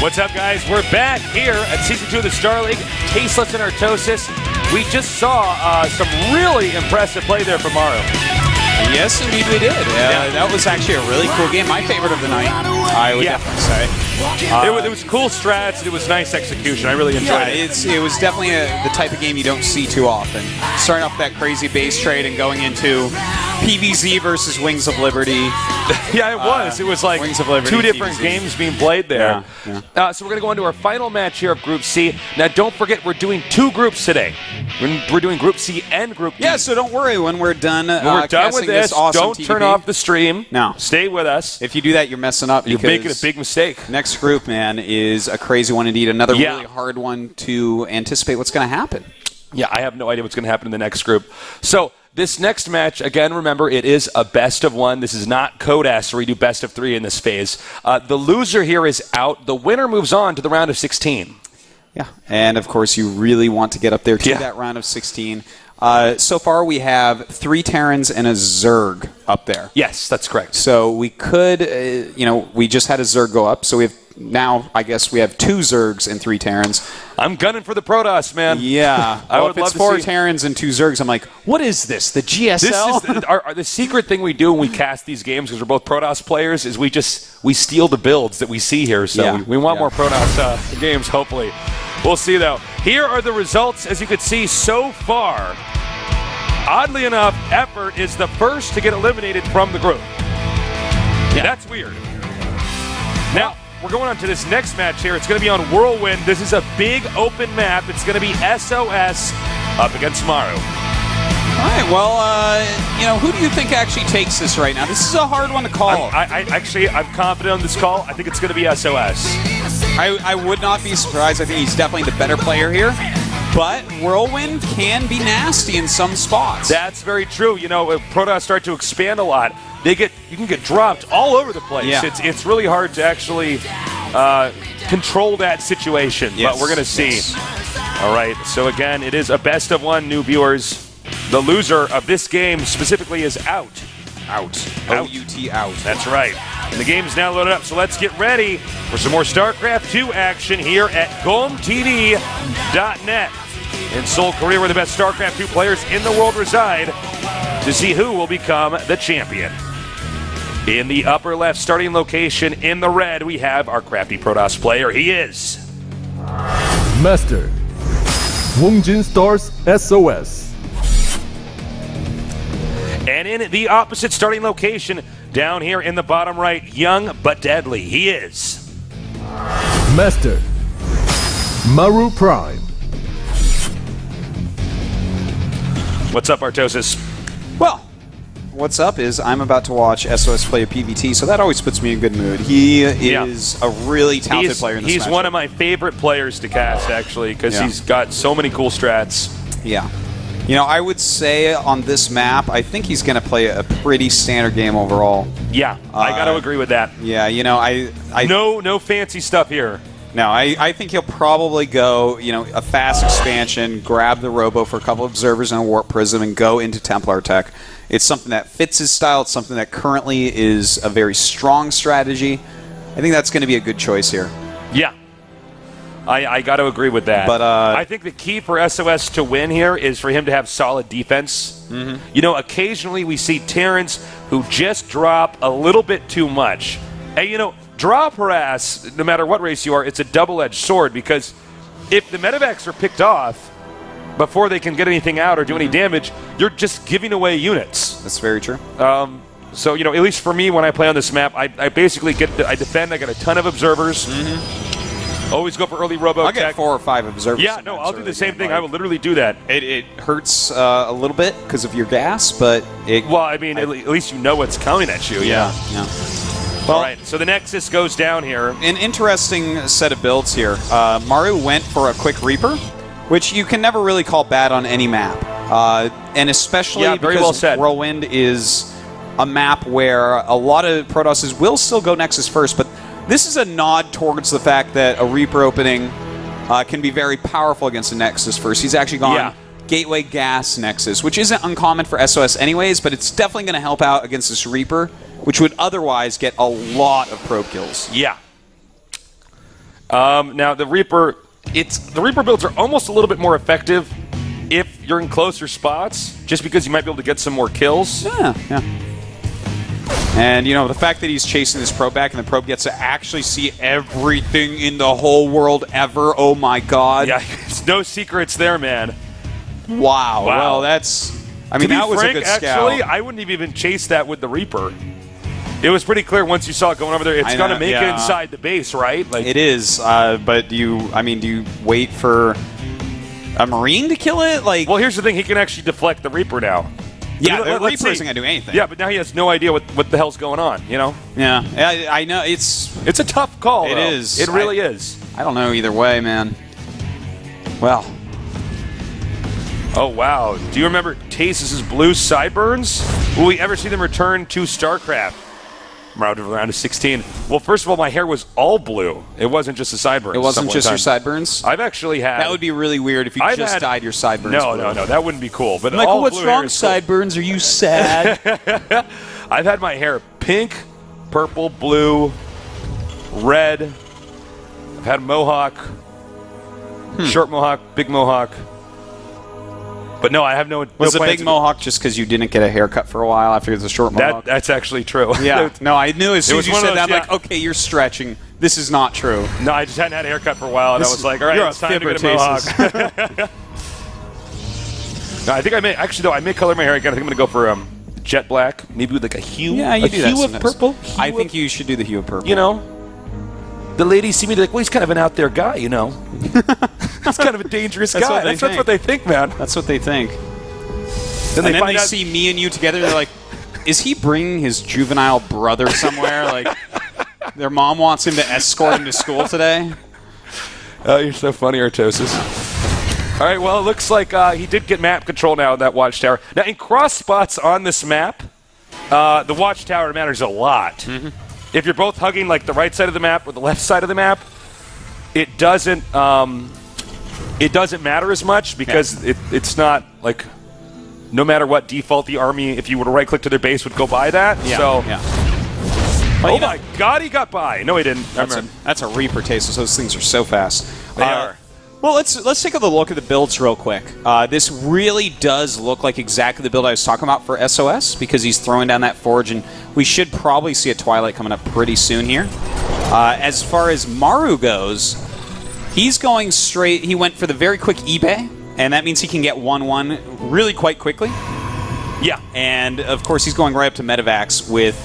What's up, guys? We're back here at Season 2 of the Star League. Tasteless and Artosis. We just saw some really impressive play there from Maru. Yes, indeed we did. That was actually a really cool game. My favorite of the night, I would definitely say. It was cool strats. It was nice execution. I really enjoyed it. It was definitely the type of game you don't see too often. Starting off that crazy base trade and going into PVZ versus Wings of Liberty. Yeah, it was. It was like Wings of Liberty, two different PVZ. games being played there. Yeah. So we're going to go into our final match here of Group C. Now, don't forget, we're doing two groups today. We're doing Group C and Group D. Yeah, so don't worry when we're done. When we're done with this, awesome don't TVP. turn off the stream. No. Stay with us. If you do that, you're messing up. You're making a big mistake. Next group, man, is a crazy one indeed. Another really hard one to anticipate what's going to happen. Yeah, I have no idea what's going to happen in the next group. So this next match, again, remember, it is a best of one. This is not Codas where we do best of three in this phase. The loser here is out. The winner moves on to the round of 16. Yeah, and of course you really want to get up there to that round of 16. So far we have 3 Terrans and a Zerg up there. Yes, that's correct. So we could, we just had a Zerg go up, so we have now, I guess we have 2 Zergs and 3 Terrans. I'm gunning for the Protoss, man. Yeah. I would if it's love 4 to see Terrans and 2 Zergs, I'm like, what is this? The GSL? This is the secret thing we do when we cast these games, because we're both Protoss players, is we steal the builds that we see here. So we want more Protoss games, hopefully. We'll see, though. Here are the results, as you can see so far. Oddly enough, Effort is the first to get eliminated from the group. Yeah. That's weird. Now, we're going on to this next match here. It's going to be on Whirlwind. This is a big open map. It's going to be sOs up against Maru. All right, well, who do you think actually takes this right now? This is a hard one to call. I'm confident on this call. I think it's going to be sOs. I would not be surprised. I think he's definitely the better player here. But Whirlwind can be nasty in some spots. That's very true. If Protoss start to expand a lot, you can get dropped all over the place. Yeah. It's really hard to actually control that situation, but we're going to see. Yes. All right, so again, it is a best of one, new viewers. The loser of this game specifically is out. O-U-T out. That's right. And the game is now loaded up, so let's get ready for some more StarCraft 2 action here at GomTV.net. In Seoul, Korea, where the best StarCraft 2 players in the world reside, to see who will become the champion. In the upper left starting location in the red, we have our crafty Protoss player. He is Master Wongjin Stars SOS. And in the opposite starting location, down here in the bottom right, young but deadly, he is Master Maru Prime. What's up, Artosis? Well, what's up is I'm about to watch SOS play a PVT, so that always puts me in a good mood. He is a really talented player in this match. He's one of my favorite players to cast, actually, because he's got so many cool strats. Yeah. I would say on this map, I think he's going to play a pretty standard game overall. Yeah, I got to agree with that. Yeah, no fancy stuff here. No, I think he'll probably go, a fast expansion, grab the Robo for a couple of observers and a Warp Prism, and go into Templar Tech. It's something that fits his style. It's something that currently is a very strong strategy. I think that's going to be a good choice here. Yeah. I got to agree with that. But I think the key for sOs to win here is for him to have solid defense. Occasionally we see Terrans who just drop a little bit too much. And, drop harass, no matter what race you are, it's a double-edged sword, because if the medevacs are picked off before they can get anything out or do any damage, you're just giving away units. That's very true. So, at least for me, when I play on this map, I basically I defend, I got a ton of observers. Always go for early Robo. I'll get 4 or 5 observers. Yeah, no, I'll do the same thing. I will literally do that. It hurts a little bit because of your gas, but at least you know what's coming at you. Yeah. Well, all right, so the Nexus goes down here. An interesting set of builds here. Maru went for a quick Reaper, which you can never really call bad on any map. And especially because Whirlwind is a map where a lot of Protosses will still go Nexus first, but this is a nod towards the fact that a Reaper opening can be very powerful against a Nexus first. He's actually gone Gateway Gas Nexus, which isn't uncommon for SOS anyways, but it's definitely going to help out against this Reaper, which would otherwise get a lot of probe kills. Yeah. Now, the Reaper builds are almost a little bit more effective if you're in closer spots, just because you might be able to get some more kills. Yeah. And, you know, the fact that he's chasing this probe back and the probe gets to actually see everything in the whole world ever. Oh, my God. Yeah, it's no secrets there, man. Wow. Well, that's... I mean, that was a good scout. Actually, I wouldn't have even chased that with the Reaper. It was pretty clear once you saw it going over there, it's going to make it inside the base, right? Like, it is, but do you wait for a Marine to kill it? Like, well, here's the thing. He can actually deflect the Reaper now. Yeah, the Reaper isn't going to do anything. Yeah, but now he has no idea what the hell's going on, you know? Yeah, I know. It's a tough call, It though. is. It really is. I don't know either way, man. Well. Oh, wow. Do you remember Tasteless' blue sideburns? Will we ever see them return to StarCraft? Round of round of 16. Well, first of all, my hair was all blue. It wasn't just the sideburns. It wasn't just your sideburns? I've actually had... That would be really weird if you just dyed your sideburns blue. No, that wouldn't be cool. But Michael, all what's blue wrong, hair is sideburns? Cool. Are you sad? I've had my hair pink, purple, blue, red. I've had a mohawk, short mohawk, big mohawk. But no, I have no. Was the big mohawk just because you didn't get a haircut for a while after the short mohawk? That's actually true. Yeah. No, I knew as soon as you said that, I'm like, okay, you're stretching. This is not true. No, I just hadn't had a haircut for a while, and I was like, all right, it's time to get a mohawk. No, I think I may color my hair again. I think I'm going to go for jet black, maybe with like a hue. Yeah, you do that hue of purple. I think you should do the hue of purple. You know, the ladies see me like, well, he's kind of an out there guy, you know. He's kind of a dangerous guy. That's what they think, man. That's what they think. Then they see me and you together. They're like, is he bringing his juvenile brother somewhere? Like, their mom wants him to escort him to school today? Oh, you're so funny, Artosis. All right, well, it looks like he did get map control now in that watchtower. Now, in cross spots on this map, the watchtower matters a lot. If you're both hugging like the right side of the map or the left side of the map, it doesn't matter as much because it's not like no matter what default the army, if you were to right click to their base, would go by that. Oh my God, he got by. No, he didn't. That's a Reaper taste. Those things are so fast. They are. Well, let's take a look at the builds real quick. This really does look like exactly the build I was talking about for SOS because he's throwing down that forge, and we should probably see a Twilight coming up pretty soon here. As far as Maru goes, he's going straight. He went for the very quick eBay, and that means he can get 1-1 really quite quickly. Yeah. And, of course, he's going right up to Medivacs with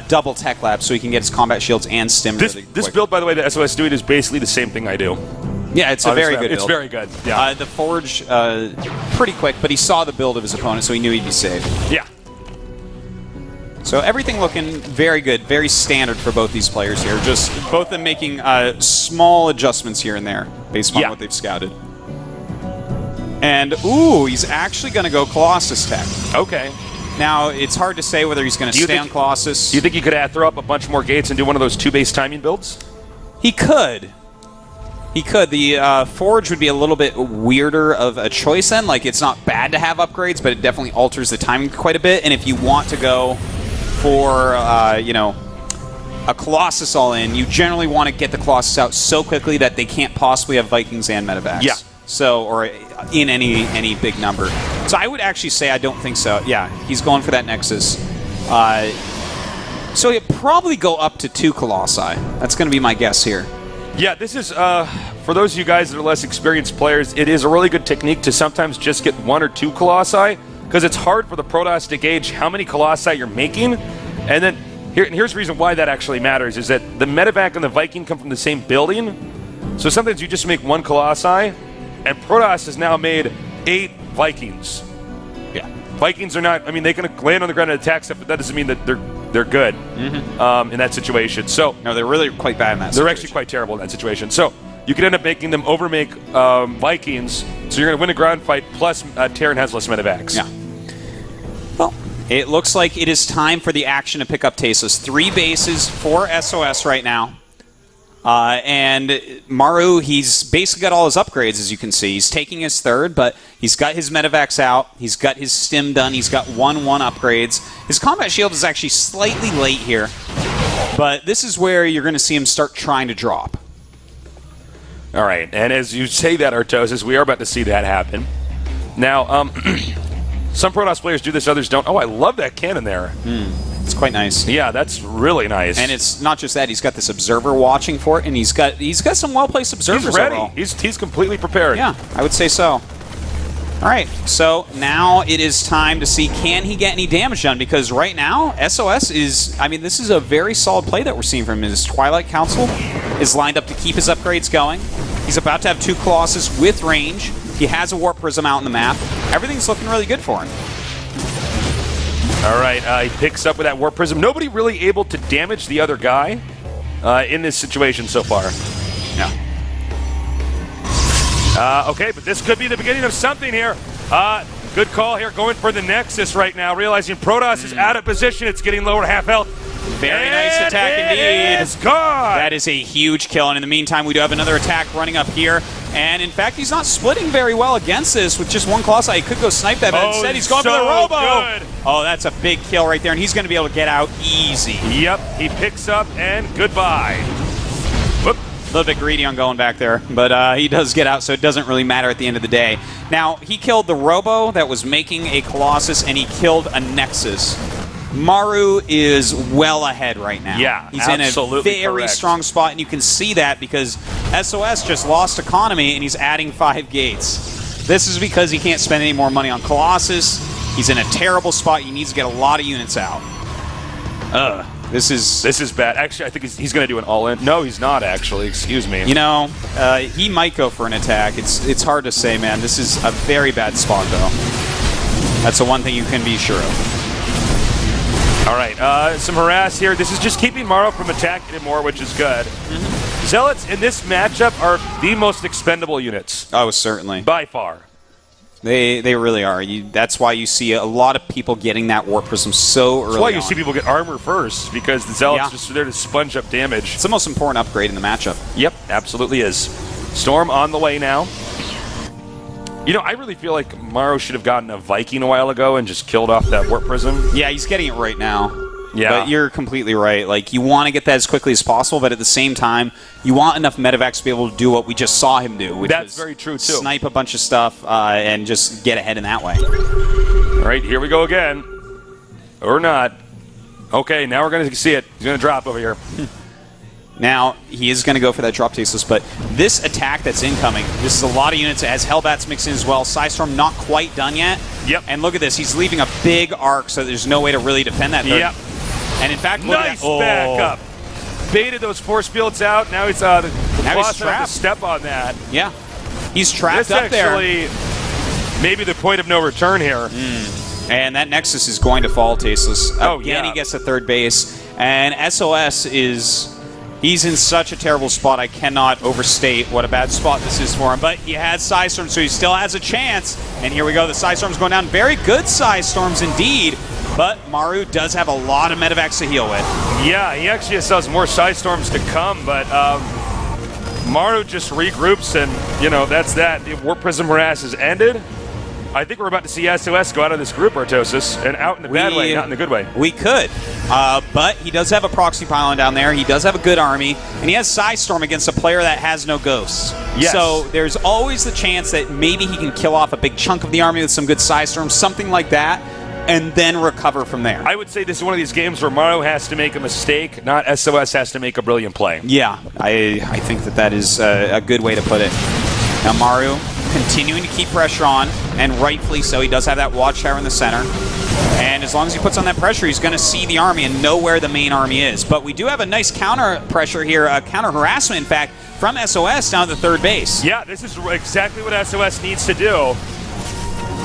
double tech lab so he can get his combat shields and stim. This build, by the way, that SOS doing is basically the same thing I do. Yeah, it's a very good build. It's very good. Yeah. The forge, pretty quick, but he saw the build of his opponent, so he knew he'd be safe. Yeah. So everything looking very good, very standard for both these players here. Just both of them making small adjustments here and there based on what they've scouted. And, ooh, he's actually going to go Colossus tech. Okay. Now, it's hard to say whether he's going to stay on Colossus. Do you think he could throw up a bunch more gates and do one of those 2-base timing builds? He could. He could. The Forge would be a little bit weirder of a choice then. Like, it's not bad to have upgrades, but it definitely alters the timing quite a bit. And if you want to go for, you know, a Colossus all-in, you generally want to get the Colossus out so quickly that they can't possibly have Vikings and Medivacs. Yeah. So, or in any big number. So I would actually say I don't think so. Yeah, he's going for that Nexus. So he'll probably go up to 2 Colossi. That's going to be my guess here. Yeah, this is, for those of you guys that are less experienced players, it is a really good technique to sometimes just get 1 or 2 Colossi, because it's hard for the Protoss to gauge how many Colossi you're making. And then, here's the reason why that actually matters, is that the Medivac and the Viking come from the same building. So sometimes you just make 1 Colossi, and Protoss has now made 8 Vikings. Yeah. Vikings are not, I mean, they can land on the ground and attack stuff, but that doesn't mean that they're good in that situation. So no, they're really quite bad in that situation. They're actually quite terrible in that situation. So you could end up making them overmake Vikings, so you're going to win a ground fight, plus Terran has less Medivacs. Yeah. Well, it looks like it is time for the action to pick up Tasteless. 3 bases for SOS right now. And Maru, he's basically got all his upgrades, as you can see. He's taking his 3rd, but he's got his Medivacs out. He's got his stim done. He's got 1-1 upgrades. His combat shield is actually slightly late here, but this is where you're going to see him start trying to drop. All right, and as you say that, Artosis, we are about to see that happen. Now, some Protoss players do this, others don't. Oh, I love that cannon there. It's quite nice. Yeah, that's really nice. And it's not just that; he's got this observer watching for it, and he's got some well-placed observers. He's ready. Overall. He's completely prepared. Yeah, I would say so. All right, so now it is time to see, can he get any damage done? Because right now, sOs is, I mean, this is a very solid play that we're seeing from him. His Twilight Council is lined up to keep his upgrades going. He's about to have 2 Colossus with range. He has a Warp Prism out in the map. Everything's looking really good for him. All right, he picks up with that Warp Prism. Nobody really able to damage the other guy in this situation so far. Yeah. Okay, but this could be the beginning of something here. Good call here, going for the Nexus right now, realizing Protoss is out of position. It's getting lower to half health. Very nice attack indeed. It's gone. That is a huge kill, and in the meantime, we do have another attack running up here. And in fact, he's not splitting very well against this with just 1 Colossi. He could go snipe that, but instead he's going for the Robo. Good. Oh, that's a big kill right there, and he's going to be able to get out easy. Yep, he picks up, and goodbye. Whoop. A little bit greedy on going back there, but he does get out, so it doesn't really matter at the end of the day. Now, he killed the Robo that was making a Colossus, and he killed a Nexus. Maru is well ahead right now. Yeah, he's in a very strong spot, and you can see that because sOs just lost economy, and he's adding 5 gates. This is because he can't spend any more money on Colossus. He's in a terrible spot. He needs to get a lot of units out. This is bad. Actually, I think he's going to do an all-in. No, he's not, actually. Excuse me. You know, he might go for an attack. It's hard to say, man. This is a very bad spot, though. That's the one thing you can be sure of. All right, some harass here. This is just keeping Maru from attacking him more, which is good. Zealots in this matchup are the most expendable units. Oh, certainly. By far. They really are. That's why you see a lot of people getting that Warp Prism so early. That's why you see people get armor first, because the Zealots just are there to sponge up damage. It's the most important upgrade in the matchup. Yep, absolutely is. Storm on the way now. You know, I really feel like Maru should have gotten a Viking a while ago and just killed off that Warp Prism. Yeah, he's getting it right now. Yeah. But you're completely right. Like, you want to get that as quickly as possible, but at the same time, you want enough medevacs to be able to do what we just saw him do, which That's very true, too. Snipe a bunch of stuff and just get ahead in that way. All right, here we go again. Or not. Okay, now we're going to see it. He's going to drop over here. Now, he is going to go for that drop Tasteless, but this attack that's incoming, this is a lot of units. It has Hellbats mixed in as well. Psystorm not quite done yet. Yep. And look at this. He's leaving a big arc, so there's no way to really defend that. Yep. And in fact, look nice at that. back up. Baited those force fields out. Now he's the now he's trapped. To step on that. Yeah. He's trapped this up there. Actually, maybe the point of no return here. And that Nexus is going to fall, Tasteless. Oh, Again, he gets to third base. And sOs is... He's in such a terrible spot. I cannot overstate what a bad spot this is for him. But he has Psystorm, so he still has a chance. And here we go. The Psystorm's going down. Very good Psystorms indeed. But Maru does have a lot of medevacs to heal with. Yeah, he actually still has more Psystorms to come, but Maru just regroups, and, you know, that's that. The Warp Prism harass has ended. I think we're about to see sOs go out of this group, Artosis, and out in the bad way, not in the good way. We could. But he does have a proxy pylon down there. He does have a good army. And he has Psystorm against a player that has no ghosts. Yes. So there's always the chance that maybe he can kill off a big chunk of the army with some good Psystorm, something like that, and then recover from there. I would say this is one of these games where Maru has to make a mistake, not sOs has to make a brilliant play. Yeah, I think that is a good way to put it. Now Maru continuing to keep pressure on, and rightfully so. He does have that watchtower in the center. And as long as he puts on that pressure, he's going to see the army and know where the main army is. But we do have a nice counter pressure here, a counter harassment, in fact, from sOs down to third base. Yeah, this is exactly what sOs needs to do.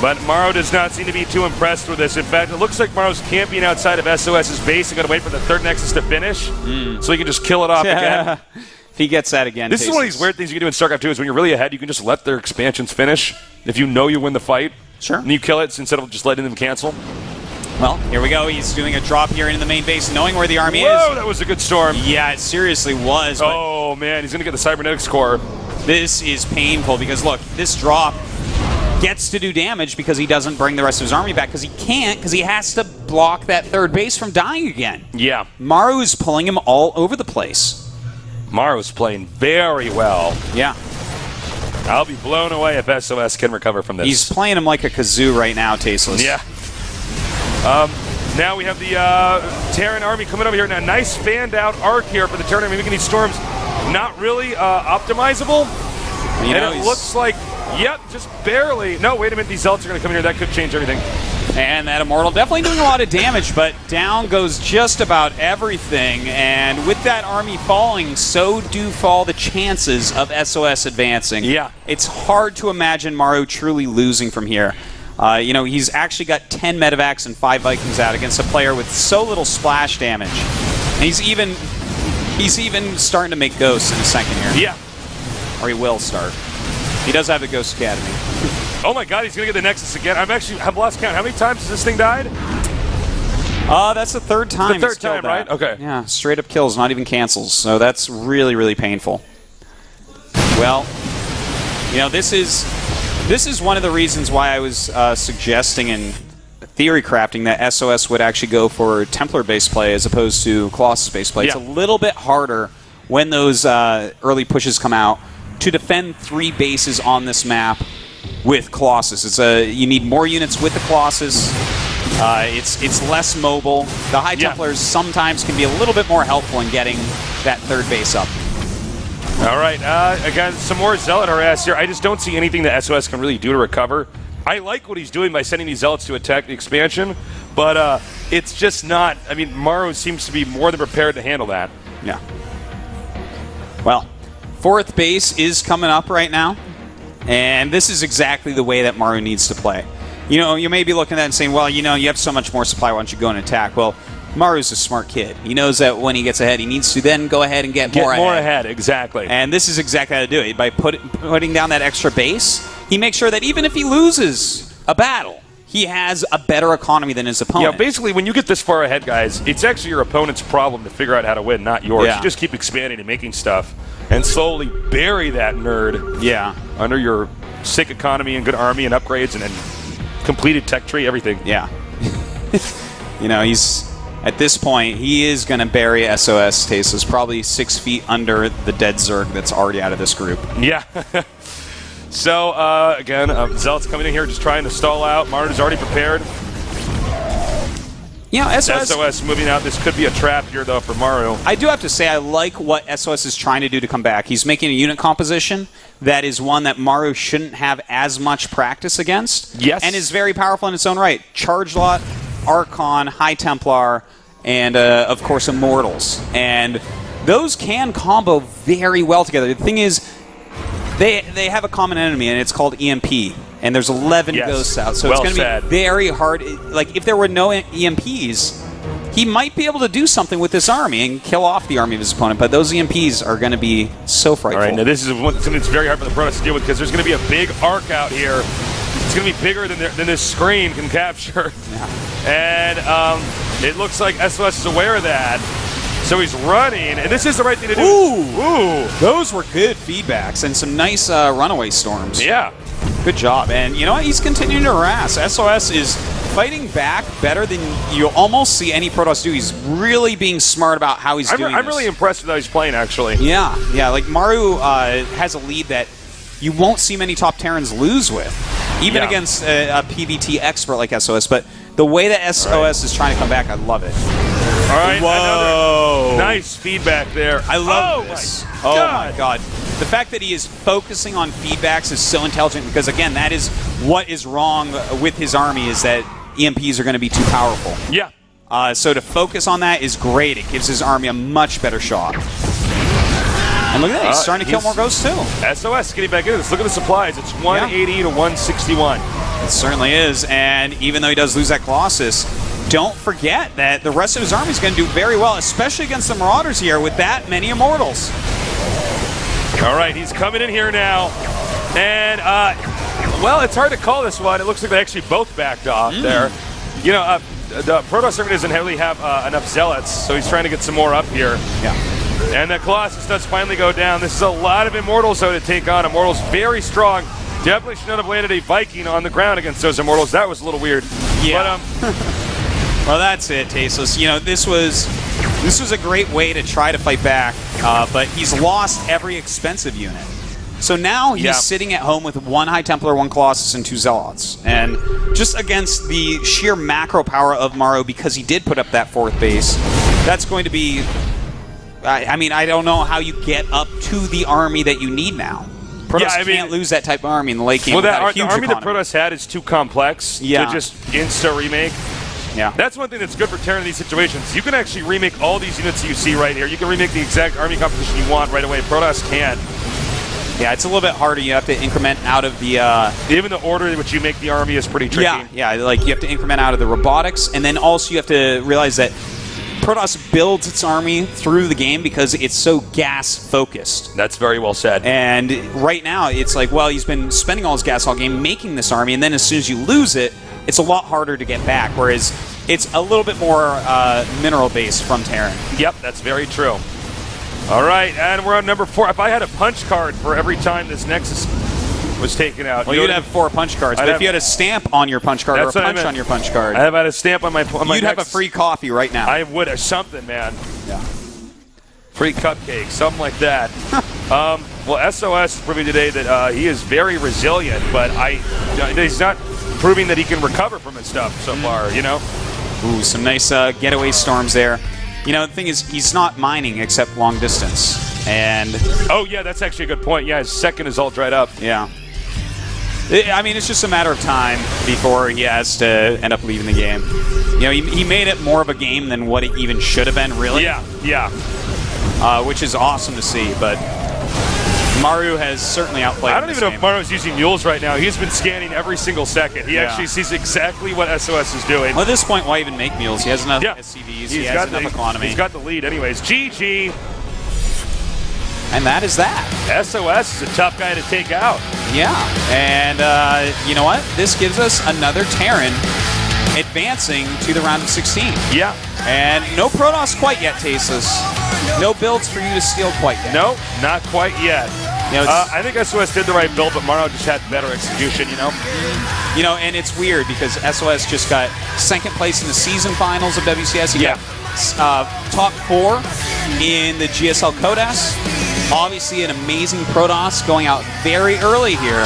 But Maru does not seem to be too impressed with this. In fact, it looks like Maru's camping outside of sOs's base and going to wait for the third Nexus to finish so he can just kill it off again. If he gets that again. This is one of these weird things you can do in StarCraft 2 is when you're really ahead, you can just let their expansions finish. If you know you win the fight, sure, and you kill it instead of just letting them cancel. Well, here we go. He's doing a drop here into the main base, knowing where the army is. Whoa, that was a good storm. Yeah, it seriously was. Oh, man, he's going to get the Cybernetics core. This is painful because, look, this drop gets to do damage because he doesn't bring the rest of his army back because he can't, because he has to block that third base from dying again. Yeah. Maru is pulling him all over the place. Maru's playing very well. Yeah. I'll be blown away if SOS can recover from this. He's playing him like a kazoo right now, Tasteless. Yeah. Now we have the Terran army coming over here. Now, nice fanned out arc here for the Terran army, making these storms not really optimizable. You know, and it looks like, yep, just barely. No, wait a minute, these Zealots are going to come in here. That could change everything. And that Immortal definitely doing a lot of damage, but down goes just about everything. And with that army falling, so do fall the chances of SOS advancing. Yeah. It's hard to imagine Maru truly losing from here. You know, he's actually got 10 medevacs and 5 Vikings out against a player with so little splash damage. And he's even starting to make ghosts in the second here. Yeah. Or he will start. He does have the Ghost Academy. Oh my god, he's going to get the Nexus again. I've lost count. How many times has this thing died? That's the third time. The third time, right? Okay. Yeah, straight up kills, not even cancels. So that's really, really painful. Well, you know, this is one of the reasons why I was suggesting in theory crafting that SOS would actually go for Templar-based play as opposed to Colossus-based play. Yeah. It's a little bit harder when those early pushes come out to defend 3 bases on this map with Colossus. You need more units with the Colossus. It's less mobile. The High Templars sometimes can be a little bit more helpful in getting that 3rd base up. All right, again, some more Zealot harass here. I just don't see anything that SOS can really do to recover. I like what he's doing by sending these Zealots to attack the expansion, but it's just not... I mean, Maru seems to be more than prepared to handle that. Yeah. Well, 4th base is coming up right now, and this is exactly the way that Maru needs to play. You know, you may be looking at that and saying, well, you know, you have so much more supply, why don't you go and attack? Well, Maru's a smart kid. He knows that when he gets ahead, he needs to then go ahead and get more ahead. Exactly. And this is exactly how to do it. By putting down that extra base, he makes sure that even if he loses a battle, he has a better economy than his opponent. Yeah, basically, when you get this far ahead, guys, it's actually your opponent's problem to figure out how to win, not yours. Yeah. You just keep expanding and making stuff and slowly bury that nerd under your sick economy and good army and upgrades and completed tech tree, everything. Yeah. You know, at this point, he is going to bury SOS Tasteless, probably 6 feet under the dead Zerg that's already out of this group. Yeah. So, again, Zealot's coming in here just trying to stall out. Maru's already prepared. You know, SOS moving out. This could be a trap here, though, for Maru. I do have to say I like what SOS is trying to do to come back. He's making a unit composition that is one that Maru shouldn't have as much practice against. Yes. And is very powerful in its own right. Charge Lot, Archon, High Templar, and, of course, Immortals. And those can combo very well together. The thing is, they have a common enemy, and it's called EMP. And there's 11 ghosts out, so it's going to be very hard. Like, if there were no EMPs, he might be able to do something with this army and kill off the army of his opponent, but those EMPs are going to be so frightful. All right, now this is something that's very hard for the Protoss to deal with because there's going to be a big arc out here. It's going to be bigger than this screen can capture. Yeah. And it looks like SOS is aware of that. So he's running, and this is the right thing to do. Ooh! Those were good feedbacks and some nice runaway storms. Yeah. Good job. And you know what? He's continuing to harass. SOS is fighting back better than you almost see any Protoss do. He's really being smart about how he's doing I'm really impressed with how he's playing, actually. Yeah. Yeah, like Maru has a lead that you won't see many top Terrans lose with, even against a PvT expert like SOS. But the way that SOS is trying to come back, I love it. All right, whoa. Nice feedback there. I love this. Oh, my God. The fact that he is focusing on feedbacks is so intelligent because, again, that is what is wrong with his army is that EMPs are going to be too powerful. Yeah. So to focus on that is great. It gives his army a much better shot. And look at that. He's starting to kill more ghosts, too. SOS getting back into this. Look at the supplies. It's 180 to 161. It certainly is. And even though he does lose that Colossus, don't forget that the rest of his army is going to do very well, especially against the Marauders here with that many Immortals. All right, he's coming in here now. And, well, it's hard to call this one. It looks like they actually both backed off there. You know, the Protoss army doesn't really have enough Zealots, so he's trying to get some more up here. Yeah. And the Colossus does finally go down. This is a lot of Immortals, though, to take on. Immortals very strong. Definitely should not have landed a Viking on the ground against those Immortals. That was a little weird. Yeah. But, well, that's it, Tasteless. You know, this was a great way to try to fight back, but he's lost every expensive unit. So now he's sitting at home with 1 High Templar, 1 Colossus, and 2 Zealots. And just against the sheer macro power of Maru, because he did put up that 4th base, that's going to be... I mean, I don't know how you get up to the army that you need now. Protoss can't lose that type of army in the late game. Well, the army that Protoss had is too complex to just insta-remake. Yeah. That's one thing that's good for Terran in these situations. You can actually remake all these units you see right here. You can remake the exact army composition you want right away. Protoss can't. Yeah, it's a little bit harder. You have to increment out of the... Even the order in which you make the army is pretty tricky. Yeah, like you have to increment out of the robotics, and then also you have to realize that Protoss builds its army through the game because it's so gas-focused. That's very well said. And right now, it's like, well, he's been spending all his gas all game making this army, and then as soon as you lose it, it's a lot harder to get back, whereas it's a little bit more mineral-based from Terran. Yep, that's very true. All right, and we're on number 4. If I had a punch card for every time this Nexus was taken out... Well, you'd have 4 punch cards, but if you had a stamp on your punch card or a punch on your punch card... I have had a stamp on my you'd have a free coffee right now. I would have something, man. Yeah. Free cupcake, something like that. Well, SOS is proving today that he is very resilient, but he's not proving that he can recover from his stuff so far, you know? Ooh, some nice getaway storms there. You know, the thing is, he's not mining except long distance. And... Oh, yeah, that's actually a good point. Yeah, his second is all dried up. Yeah. I mean, it's just a matter of time before he has to end up leaving the game. You know, he made it more of a game than what it even should have been, really. Yeah. Which is awesome to see, but Maru has certainly outplayed. I don't even know if Maru's using mules right now. He's been scanning every single second. He actually sees exactly what SOS is doing. Well, at this point, why even make mules? He has enough SCVs. He has enough economy. He's got the lead anyways. GG. And that is that. SOS is a tough guy to take out. Yeah, and you know what? This gives us another Terran advancing to the round of 16. Yeah. And no Protoss quite yet, Tasteless. No builds for you to steal quite yet. No, not quite yet. You know, I think SOS did the right build, but Maru just had better execution, you know? You know, and it's weird because SOS just got 2nd place in the season finals of WCS. He got top 4 in the GSL Codas. Obviously an amazing Protoss going out very early here.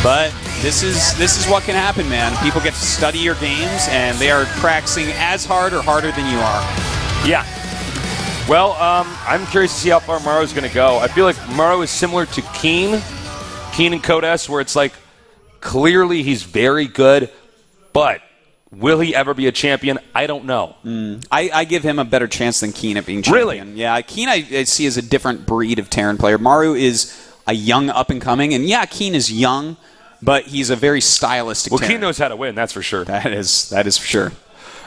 But this is what can happen, man. People get to study your games, and they are practicing as hard or harder than you are. Yeah. Well, I'm curious to see how far Maru's going to go. I feel like Maru is similar to Keen and Codas, where it's like, clearly he's very good, but will he ever be a champion? I don't know. I give him a better chance than Keen at being champion. Really? Yeah, Keen I see as a different breed of Terran player. Maru is a young up-and-coming, and yeah, Keen is young, but he's a very stylistic Terran. Keen knows how to win, that's for sure. That is for sure.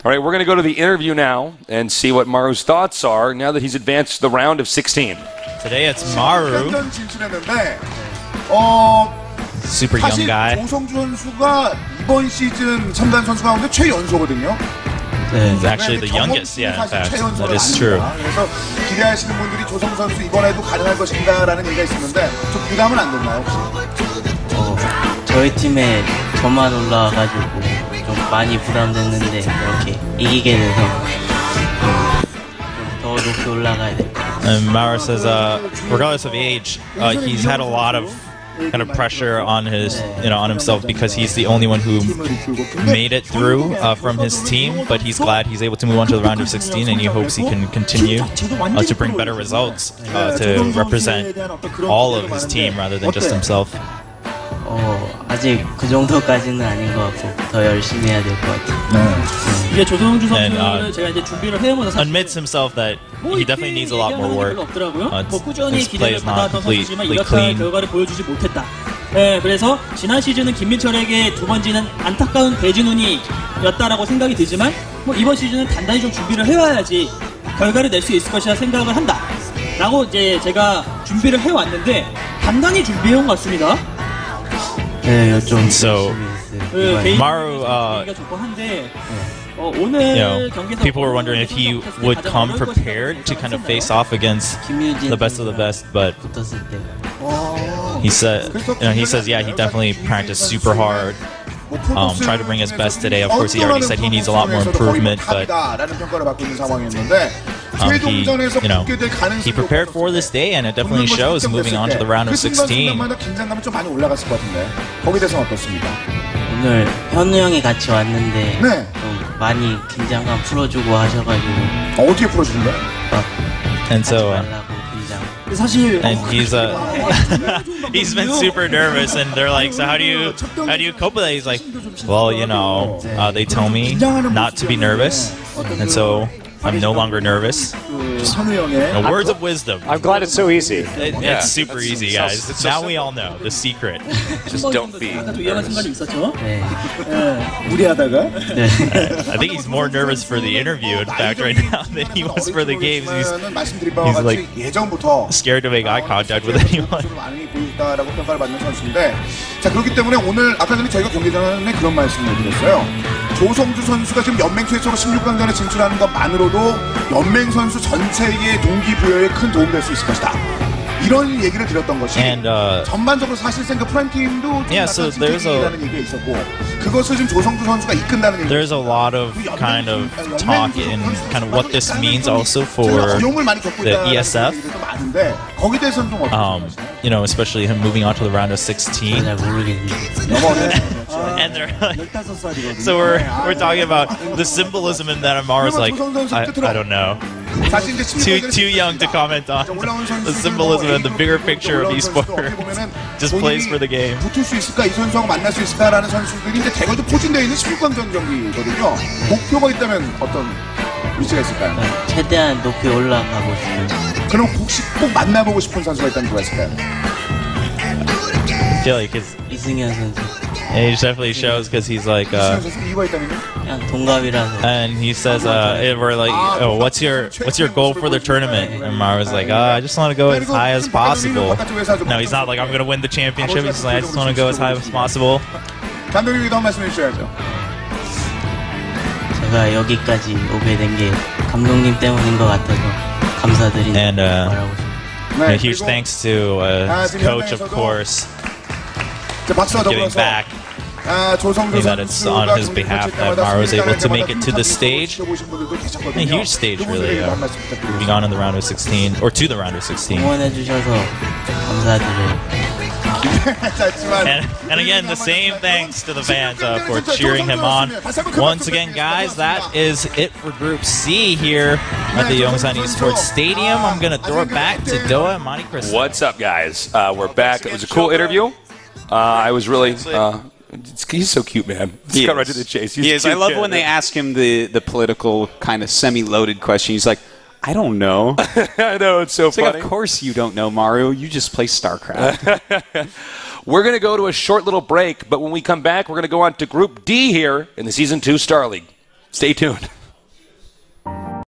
All right, we're going to go to the interview now and see what Maru's thoughts are now that he's advanced to the round of 16. Today it's Maru. Super young guy. He's actually the youngest, in fact. That is true. 기대하시는 분들이 조성 선수 이번에도 가능할 것인가라는 얘기가 있었는데 좀 부담은 안 됐나요 혹시? 저희 팀에 저만 올라와가지고 좀 많이 부담됐는데 이렇게 이기게 돼서 좀 더 높이 올라가야 될 것 같아요. And Maru says, regardless of age, he's had a lot of kind of pressure on his, on himself because he's the only one who made it through from his team. But he's glad he's able to move on to the round of 16, and he hopes he can continue to bring better results to represent all of his team rather than just himself. 아직 그 정도까지는 아닌 것 같고 더 열심히 해야 될 것 같아요. 이제 조성주 선수를 제가 이제 준비를 해보면서 admits himself that he definitely needs a lot more work. 꾸준히 기대를 is not 받았던 선수지만 completely 이렇게 clean. 결과를 보여주지 못했다. 그래서 지난 시즌은 김민철에게 2번지는 안타까운 대진운이었다라고 생각이 들지만 이번 시즌은 단단히 좀 준비를 해와야지 결과를 낼 수 있을 것이라 생각을 한다. 라고 이제 제가 준비를 해왔는데 단단히 준비해온 것 같습니다. So, Maru, people were wondering if he would come prepared to kind of face off against the best of the best, but he says, yeah, he definitely practiced super hard. Tried to bring his best today. Of course, he already said he needs a lot more improvement, but he prepared for this day, and it definitely shows moving on to the round of 16. 긴장감은 좀 많이 올라갔을 것 같은데 거기에 대해서는 어떻습니까? 오늘 현우 형이 같이 왔는데 좀 많이 긴장감 풀어주고 하셔가지고 어떻게 풀어주는 거야? And so and he's been super nervous, and they're like, so how do you cope with that? He's like, well, you know, they tell me not to be nervous, and so I'm no longer nervous. Just, words of wisdom. I'm glad it's so easy. It's super easy, guys. Now we all know the secret. Just don't be nervous. I think he's more nervous for the interview, in fact, right now than he was for the games. He's like scared to make eye contact with anyone. 자, 그렇기 때문에 오늘 아까 전에 저희가 경기 전에 그런 말씀을 드렸어요. 조성주 선수가 지금 연맹 최초로 16강전에 진출하는 것만으로도 연맹 선수 전체의 동기부여에 큰 도움이 될 수 있을 것이다. 이런 얘기를 드렸던 것이 전반적으로 사실상 그 프라임팀도 팀이라는 얘기가 있었고 그것을 지금 조성주 선수가 이끈다는 얘기. There's a lot of kind of talk in kind of what this means also for the ESF. 거기에 대해서는 좀 you know, especially him moving on to the round of 16. And they're like, so we're talking about the symbolism in that. Amaru's like, I don't know. Too young to comment on the symbolism and the bigger picture of esports. Just plays for the game. 붙을 수 있을까? 이 선수하고 만날 수 있을까라는 선수들이 이제 대거도 포진되어 있는 16강전 경기거든요. 목표가 있다면 어떤 위치가 있을까요? 최대한 높이 올라가고 싶은. 그럼 혹시 꼭 만나보고 싶은 선수가 있다면 누가 있을까요? I feel like his 이승현 선수. age definitely shows because he's like and he says we're like, oh, what's your goal for the tournament? And Maru's like, I just want to go as high as possible. No, he's not like, I'm gonna win the championship. He's like, I just want to go as high as possible. 감독님께도 한 말씀 해주셔야죠. 제가 여기까지 오게 된 게 감독님 때문인 것 같아서 감사드리는 말하고 싶습니다. A huge thanks to his coach, of course, giving back. That it's on his behalf that Maru was able to make it to the stage. A huge stage, really. Moving on in the round of 16, or to the round of 16. And again, the same thanks to the fans for cheering him on. Once again, guys, that is it for Group C here at the Yongsan Esports Stadium. I'm going to throw it back to Doa and Monty Chris. What's up, guys? We're back. It was a cool interview. I was really... he's so cute, man. Let's cut right to the chase. He is. I love when they ask him the political kind of semi-loaded question. He's like, I don't know. I know, it's so funny. Like, of course you don't know, Maru. You just play StarCraft. We're going to go to a short little break, but when we come back, we're going to go on to Group D here in the Season 2 Star League. Stay tuned.